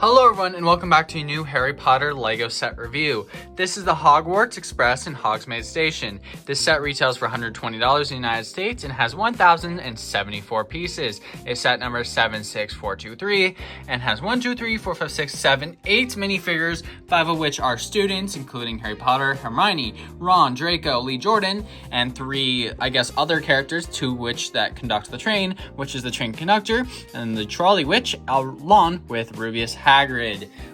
Hello everyone and welcome back to a new Harry Potter LEGO set review. This is the Hogwarts Express in Hogsmeade Station. This set retails for $120 in the United States and has 1,074 pieces. It's set number 76423 and has 1, 2, 3, 4, 5, 6, 7, 8 minifigures, 5 of which are students, including Harry Potter, Hermione, Ron, Draco, Lee Jordan, and 3, other characters, 2 which that conduct the train, which is the train conductor, and the trolley witch, along with Rubius Hagrid.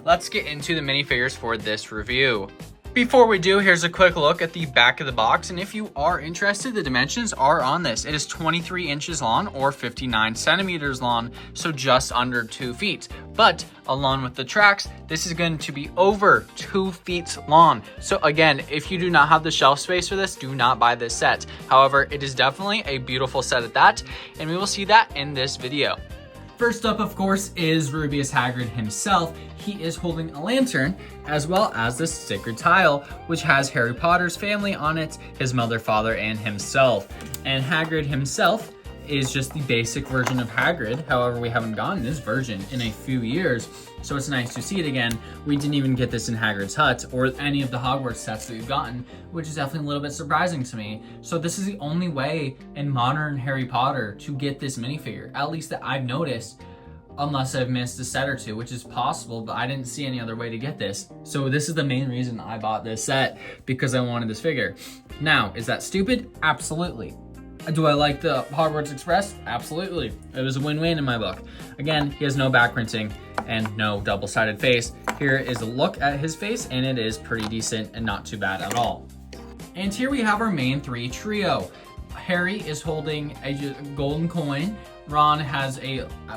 Let's get into the minifigures for this review. Before we do, here's a quick look at the back of the box, and if you are interested, the dimensions are on this. It is 23 inches long or 59 centimeters long, so just under 2 feet. But along with the tracks, this is going to be over 2 feet long. So again, if you do not have the shelf space for this, do not buy this set. However, it is definitely a beautiful set at that, and we will see that in this video. First up, of course, is Rubius Hagrid himself. He is holding a lantern, as well as the sacred tile, which has Harry Potter's family on it, his mother, father, and himself. And Hagrid himself is just the basic version of Hagrid. However, we haven't gotten this version in a few years, so it's nice to see it again. We didn't even get this in Hagrid's Hut or any of the Hogwarts sets that we've gotten, which is definitely a little bit surprising to me. So this is the only way in modern Harry Potter to get this minifigure, at least that I've noticed, unless I've missed a set or two, which is possible, but I didn't see any other way to get this. So this is the main reason I bought this set, because I wanted this figure. Now, is that stupid? Absolutely. Do I like the Hogwarts Express? Absolutely. It was a win-win in my book. Again, he has no back printing and no double-sided face. Here is a look at his face, and it is pretty decent and not too bad at all. And here we have our main 3 trio. Harry is holding a golden coin. Ron has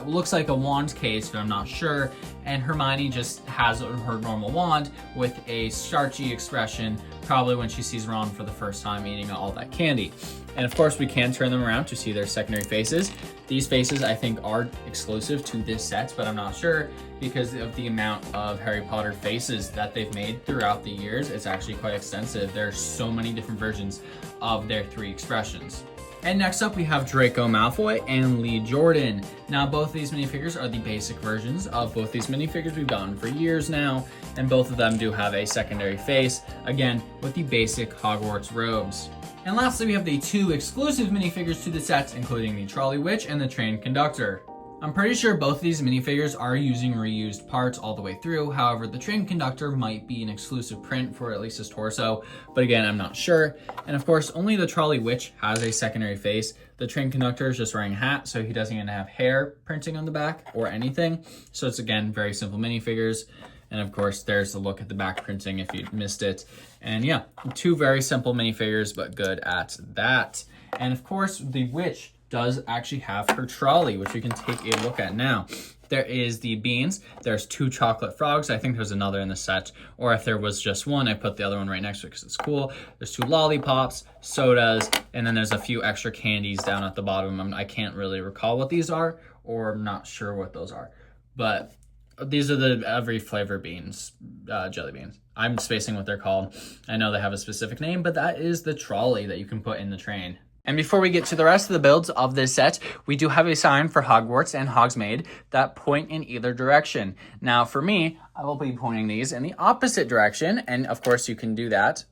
looks like a wand case, but I'm not sure. And Hermione just has her normal wand with a starchy expression, probably when she sees Ron for the first time eating all that candy. And of course, we can turn them around to see their secondary faces. These faces, I think, are exclusive to this set, but I'm not sure because of the amount of Harry Potter faces that they've made throughout the years. It's actually quite extensive. There are so many different versions of their 3 expressions. And next up, we have Draco Malfoy and Lee Jordan. Now, both of these minifigures are the basic versions of both these minifigures we've gotten for years now, and both of them do have a secondary face, again, with the basic Hogwarts robes. And lastly, we have the 2 exclusive minifigures to the sets, including the trolley witch and the train conductor. I'm pretty sure both of these minifigures are using reused parts all the way through. However, the train conductor might be an exclusive print for at least his torso, but again, I'm not sure. And of course, only the trolley witch has a secondary face. The train conductor is just wearing a hat, so he doesn't even have hair printing on the back or anything. So it's, again, very simple minifigures. And of course, there's the look at the back printing if you missed it. And yeah, 2 very simple minifigures, but good at that. And of course, the witch does actually have her trolley, which we can take a look at now. There is the beans, there's 2 chocolate frogs, I think there's another in the set, or if there was just one, I put the other one right next to it because it's cool. There's 2 lollipops, sodas, and then there's a few extra candies down at the bottom. I can't really recall what these are, or I'm not sure what those are, but these are the every flavor beans, jelly beans. I'm spacing what they're called. I know they have a specific name, but that is the trolley that you can put in the train. And before we get to the rest of the builds of this set, we do have a sign for Hogwarts and Hogsmeade that point in either direction. Now for me, I will be pointing these in the opposite direction, and of course you can do that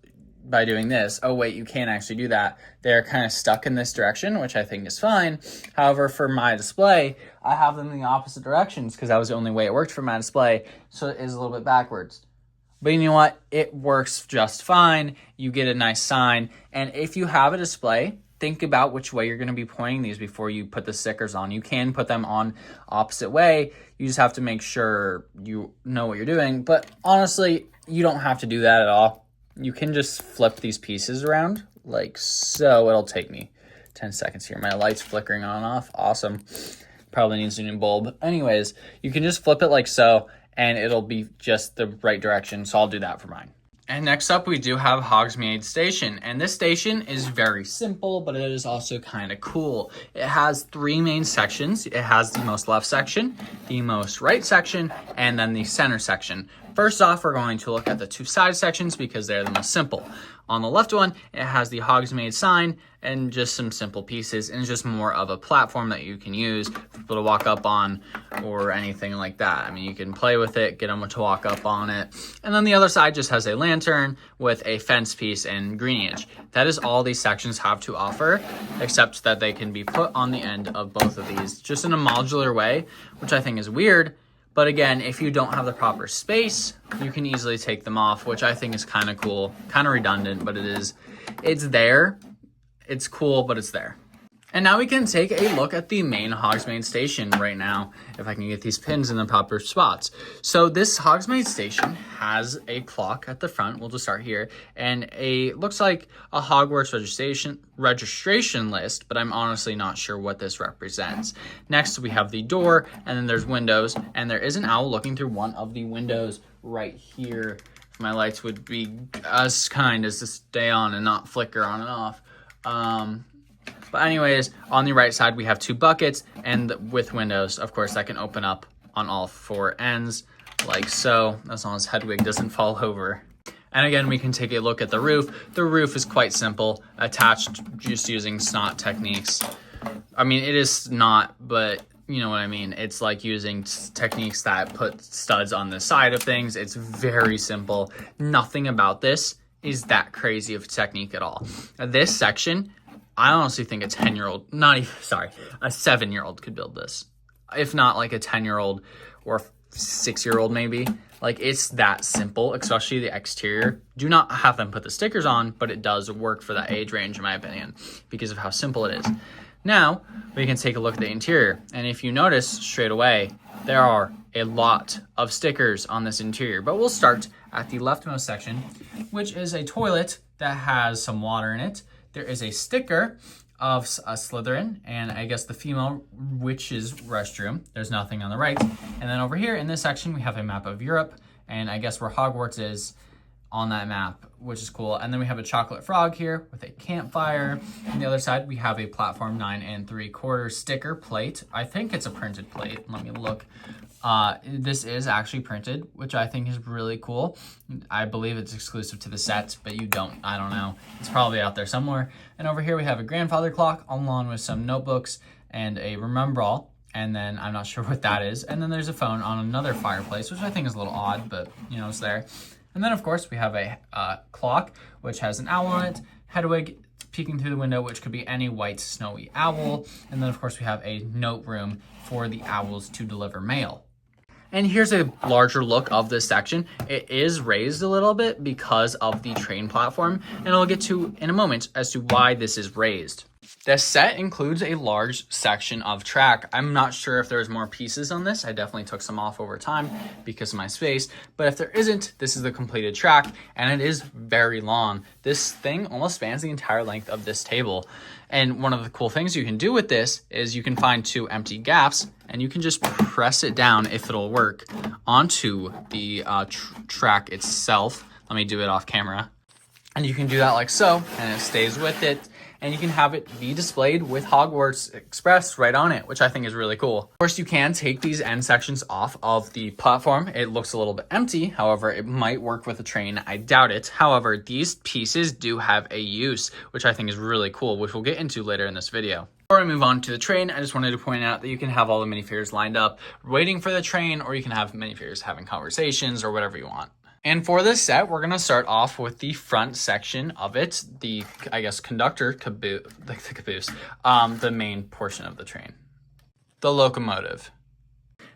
by doing this. Oh wait, you can't actually do that. They're kind of stuck in this direction, which I think is fine. However, for my display, I have them in the opposite directions because that was the only way it worked for my display, so it is a little bit backwards. But you know what? It works just fine. You get a nice sign, and if you have a display, think about which way you're going to be pointing these before you put the stickers on. You can put them on opposite way. You just have to make sure you know what you're doing. But honestly, you don't have to do that at all. You can just flip these pieces around like so. It'll take me 10 seconds here. My light's flickering on and off. Awesome. Probably needs a new bulb. Anyways, you can just flip it like so, and it'll be just the right direction. So I'll do that for mine. And next up, we do have Hogsmeade Station. And this station is very simple, but it is also kind of cool. It has 3 main sections. It has the most left section, the most right section, and then the center section. First off, we're going to look at the two side sections because they're the most simple. On the left one, it has the Hogsmeade sign and just some simple pieces, and it's just more of a platform that you can use for people to walk up on or anything like that. I mean, you can play with it, get them to walk up on it. And then the other side just has a lantern with a fence piece and greenage. That is all these sections have to offer, except that they can be put on the end of both of these, just in a modular way, which I think is weird. But again, if you don't have the proper space, you can easily take them off, which I think is kind of cool, kind of redundant, but it's there. It's cool, but it's there. And now we can take a look at the main Hogsmeade station right now, if I can get these pins in the proper spots. So this Hogsmeade station has a clock at the front. We'll just start here. And looks like a Hogwarts registration list, but I'm honestly not sure what this represents. Next, we have the door, and then there's windows, and there is an owl looking through one of the windows right here. If my lights would be as kind as to stay on and not flicker on and off. But anyways, on the right side, we have two buckets, and with windows, of course, that can open up on all four ends, like so, as long as Hedwig doesn't fall over. And again, we can take a look at the roof. The roof is quite simple, attached just using snot techniques. I mean, it is snot, but you know what I mean. It's like using techniques that put studs on the side of things. It's very simple. Nothing about this is that crazy of a technique at all. This section, I honestly think a 10-year-old, a 7-year-old could build this. If not like a 10-year-old or 6-year-old maybe. Like, it's that simple, especially the exterior. Do not have them put the stickers on, but it does work for that age range in my opinion because of how simple it is. Now, we can take a look at the interior. And if you notice straight away, there are a lot of stickers on this interior. But we'll start at the leftmost section, which is a toilet that has some water in it. There is a sticker of a Slytherin, and I guess the female witch's restroom. There's nothing on the right. And then over here in this section, we have a map of Europe, and I guess where Hogwarts is on that map, which is cool. And then we have a chocolate frog here with a campfire. On the other side, we have a platform 9 3/4 sticker plate. I think it's a printed plate. Let me look. This is actually printed, which I think is really cool. I believe it's exclusive to the set, but I don't know. It's probably out there somewhere. And over here we have a grandfather clock along with some notebooks and a remembrall. And then I'm not sure what that is. And then there's a phone on another fireplace, which I think is a little odd, but it's there. And then of course we have a clock, which has an owl on it. Hedwig peeking through the window, which could be any white snowy owl. And then of course we have a note room for the owls to deliver mail. And here's a larger look of this section. It is raised a little bit because of the train platform, and I'll get to in a moment as to why this is raised. This set includes a large section of track. I'm not sure if there's more pieces on this. I definitely took some off over time because of my space, but if there isn't, this is the completed track, and it is very long. This thing almost spans the entire length of this table. And one of the cool things you can do with this is you can find two empty gaps, and you can just press it down, if it'll work, onto the track itself. Let me do it off camera. And you can do that like so, and it stays with it. And you can have it be displayed with Hogwarts Express right on it, which I think is really cool. Of course, you can take these end sections off of the platform. It looks a little bit empty. However, it might work with a train. I doubt it. However, these pieces do have a use, which I think is really cool, which we'll get into later in this video. Before I move on to the train, I just wanted to point out that you can have all the minifigures lined up waiting for the train, or you can have minifigures having conversations or whatever you want. And for this set, we're going to start off with the front section of it, the, I guess, conductor caboose, the main portion of the train, the locomotive.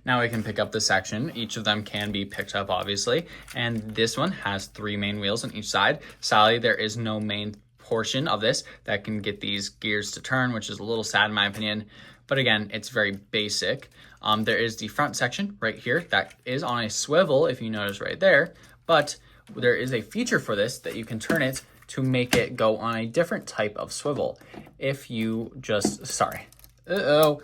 Now we can pick up the section. Each of them can be picked up, obviously, and this one has 3 main wheels on each side. Sadly, there is no main portion of this that can get these gears to turn, which is a little sad in my opinion, but again, it's very basic. There is the front section right here that is on a swivel, if you notice right there. But there is a feature for this that you can turn it to make it go on a different type of swivel. If you just, if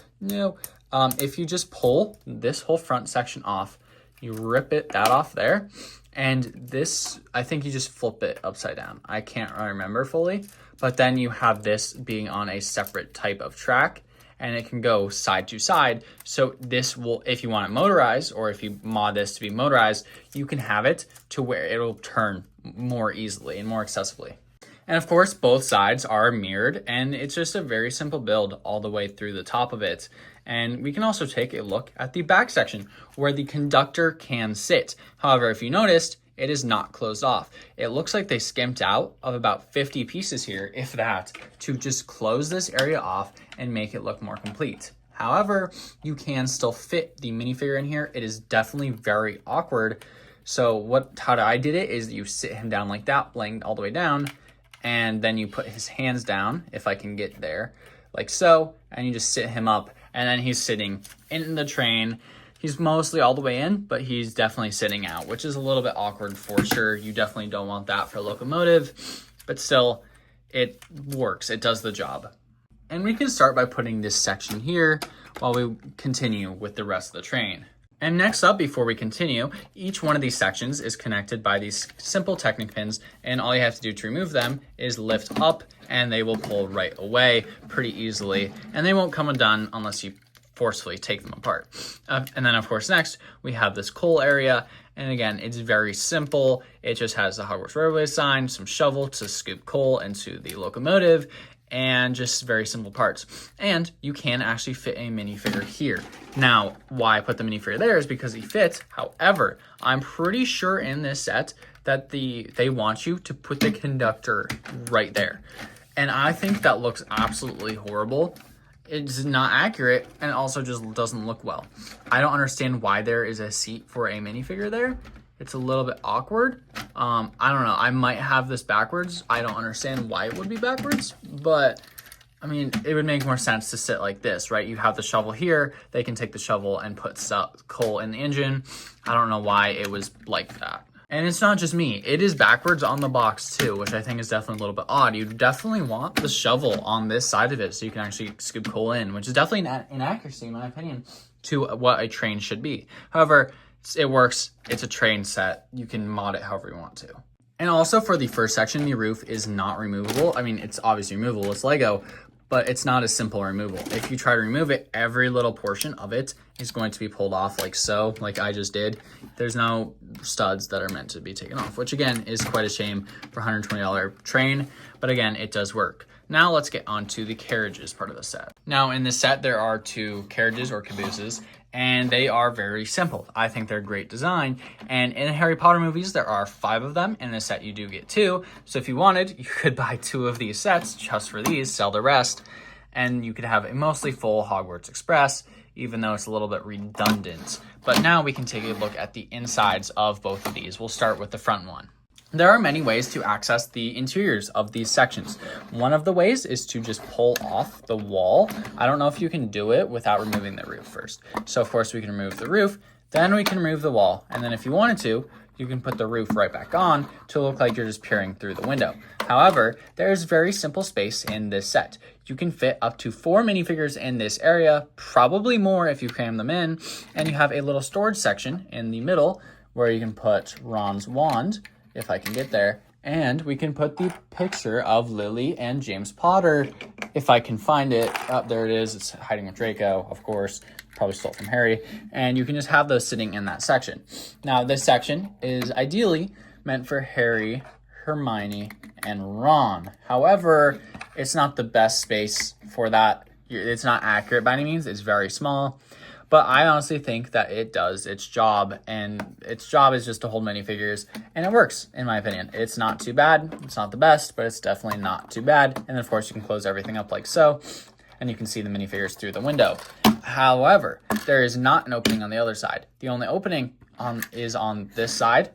you just pull this whole front section off, you rip that off there, and this, I think you just flip it upside down. I can't remember fully, but then you have this being on a separate type of track, and it can go side to side. So this will, if you want it motorized, or if you mod this to be motorized, you can have it to where it'll turn more easily and more accessibly. And of course, both sides are mirrored, and it's just a very simple build all the way through the top of it. And we can also take a look at the back section where the conductor can sit. However, if you noticed, it is not closed off. It looks like they skimped out of about 50 pieces here, if that, to just close this area off and make it look more complete. However, you can still fit the minifigure in here. It is definitely very awkward. So how I did it is you sit him down like that, laying all the way down, and then you put his hands down, if I can get there, like so, and you just sit him up, and then he's sitting in the train. He's mostly all the way in, but he's definitely sitting out, which is a little bit awkward for sure. You definitely don't want that for a locomotive, but still, it works. It does the job. And we can start by putting this section here while we continue with the rest of the train. And next up, before we continue, each one of these sections is connected by these simple Technic pins, and all you have to do to remove them is lift up, and they will pull right away pretty easily, and they won't come undone unless you forcefully take them apart. And then, of course, next, we have this coal area, and again, it's very simple. It just has the Hogwarts Railway sign, some shovel to scoop coal into the locomotive, and just very simple parts. And you can actually fit a minifigure here. Now, why I put the minifigure there is because he fits. However, I'm pretty sure in this set that they want you to put the conductor right there. And I think that looks absolutely horrible. It's not accurate, and also just doesn't look well. I don't understand why there is a seat for a minifigure there. It's a little bit awkward. I don't know. I might have this backwards. I don't understand why it would be backwards, but I mean, it would make more sense to sit like this, right? You have the shovel here. They can take the shovel and put coal in the engine. I don't know why it was like that. And it's not just me. It is backwards on the box too, which I think is definitely a little bit odd. You definitely want the shovel on this side of it so you can actually scoop coal in, which is definitely an inaccuracy, in my opinion, to what a train should be. However, it works. It's a train set. You can mod it however you want to. And also for the first section, the roof is not removable. I mean, it's obviously removable. It's Lego, but it's not a simple removal. If you try to remove it, every little portion of it is going to be pulled off like so, like I just did. There's no studs that are meant to be taken off, which again is quite a shame for $120 train, but again, it does work. Now let's get on to the carriages part of the set. Now in this set, there are 2 carriages or cabooses, and they are very simple. I think they're great design. And in Harry Potter movies, there are 5 of them. In this set, you do get 2. So if you wanted, you could buy 2 of these sets just for these, sell the rest, and you could have a mostly full Hogwarts Express, even though it's a little bit redundant. But now we can take a look at the insides of both of these. We'll start with the front one. There are many ways to access the interiors of these sections. One of the ways is to just pull off the wall. I don't know if you can do it without removing the roof first. So of course we can remove the roof, then we can remove the wall. And then if you wanted to, you can put the roof right back on to look like you're just peering through the window. However, there's very simple space in this set. You can fit up to 4 minifigures in this area, probably more if you cram them in. And you have a little storage section in the middle where you can put Ron's wand, if I can get there, and we can put the picture of Lily and James Potter, if I can find it. Oh, there it is. It's hiding with Draco, of course. Probably stole from Harry. And you can just have those sitting in that section. Now, this section is ideally meant for Harry, Hermione, and Ron. However, it's not the best space for that. It's not accurate by any means. It's very small. But I honestly think that it does its job, and its job is just to hold minifigures, and it works, in my opinion. It's not too bad. It's not the best, but it's definitely not too bad. And then, of course, you can close everything up like so, and you can see the minifigures through the window. However, there is not an opening on the other side. The only opening is on this side.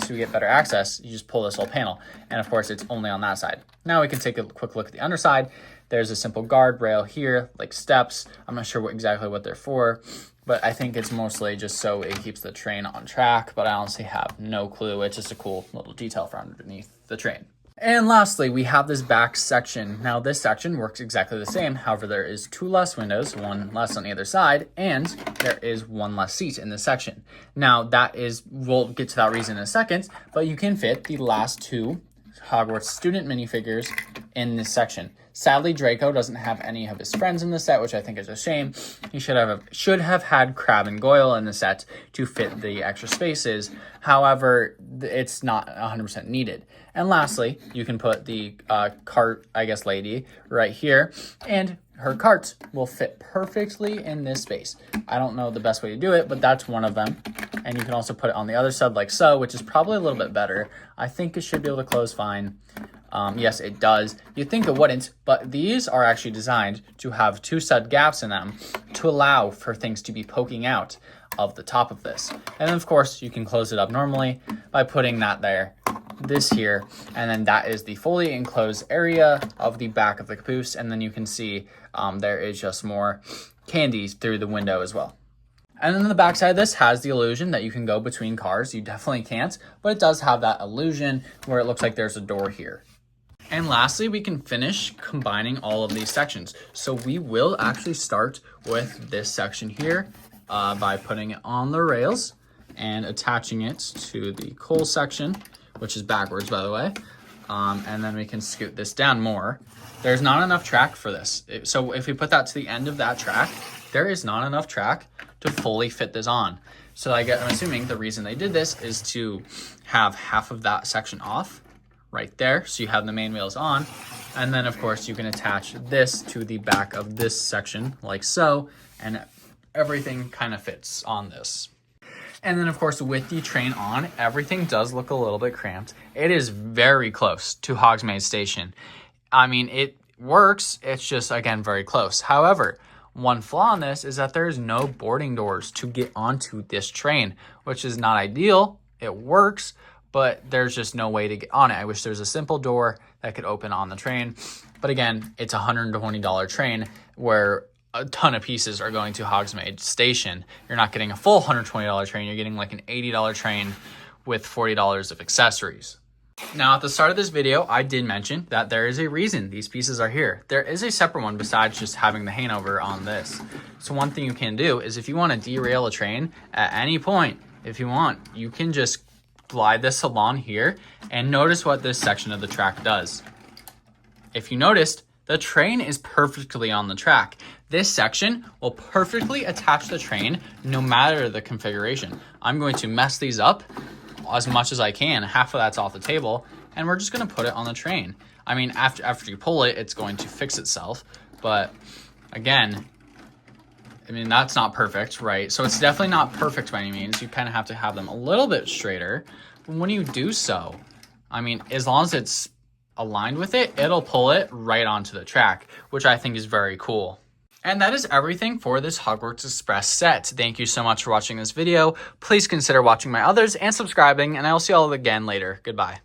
To get better access, you just pull this whole panel, and of course, it's only on that side. Now we can take a quick look at the underside. There's a simple guardrail here, like steps. I'm not sure exactly what they're for, but I think it's mostly just so it keeps the train on track, but I honestly have no clue. It's just a cool little detail for underneath the train. And lastly, we have this back section. Now, this section works exactly the same. However, there is 2 less windows, 1 less on either side, and there is 1 less seat in this section. Now, we'll get to that reason in a second, but you can fit the last 2 Hogwarts student minifigures in this section. Sadly, Draco doesn't have any of his friends in the set, which I think is a shame. He should have had Crabbe and Goyle in the set to fit the extra spaces. However, it's not 100% needed. And lastly, you can put the cart, I guess, lady right here, and her cart will fit perfectly in this space. I don't know the best way to do it, but that's one of them. And you can also put it on the other side like so, which is probably a little bit better. I think it should be able to close fine. Yes, it does. You'd think it wouldn't, but these are actually designed to have two stud gaps in them to allow for things to be poking out of the top of this. And then, of course, you can close it up normally by putting that there, this here, and then that is the fully enclosed area of the back of the caboose. And then you can see there is just more candies through the window as well. And then the back side of this has the illusion that you can go between cars. You definitely can't, but it does have that illusion where it looks like there's a door here. And lastly, we can finish combining all of these sections. So we will actually start with this section here by putting it on the rails and attaching it to the coal section, which is backwards, by the way. And then we can scoot this down more. There's not enough track for this. So if we put that to the end of that track, there is not enough track to fully fit this on. So I'm assuming the reason they did this is to have half of that section off right there. So you have the main wheels on. And then of course you can attach this to the back of this section like so, and everything kind of fits on this. And then of course with the train on, everything does look a little bit cramped. It is very close to Hogsmeade Station. I mean, it works, it's just again very close. However, one flaw on this is that there's no boarding doors to get onto this train, which is not ideal. It works, but there's just no way to get on it. I wish there's a simple door that could open on the train. But again, it's a $120 train where a ton of pieces are going to Hogsmeade Station. You're not getting a full $120 train. You're getting like an $80 train with $40 of accessories. Now, at the start of this video, I did mention that there is a reason these pieces are here. There is a separate one besides just having the hangover on this. So one thing you can do is if you want to derail a train at any point, if you want, you can just glide this along here and notice what this section of the track does. If you noticed, the train is perfectly on the track. This section will perfectly attach the train no matter the configuration. I'm going to mess these up as much as I can. Half of that's off the table, and we're just going to put it on the train. I mean, after you pull it, it's going to fix itself. But again, I mean, that's not perfect, right? So it's definitely not perfect by any means. You kind of have to have them a little bit straighter. But when you do so, I mean, as long as it's aligned with it, it'll pull it right onto the track, which I think is very cool. And that is everything for this Hogwarts Express set. Thank you so much for watching this video. Please consider watching my others and subscribing, and I will see you all again later. Goodbye.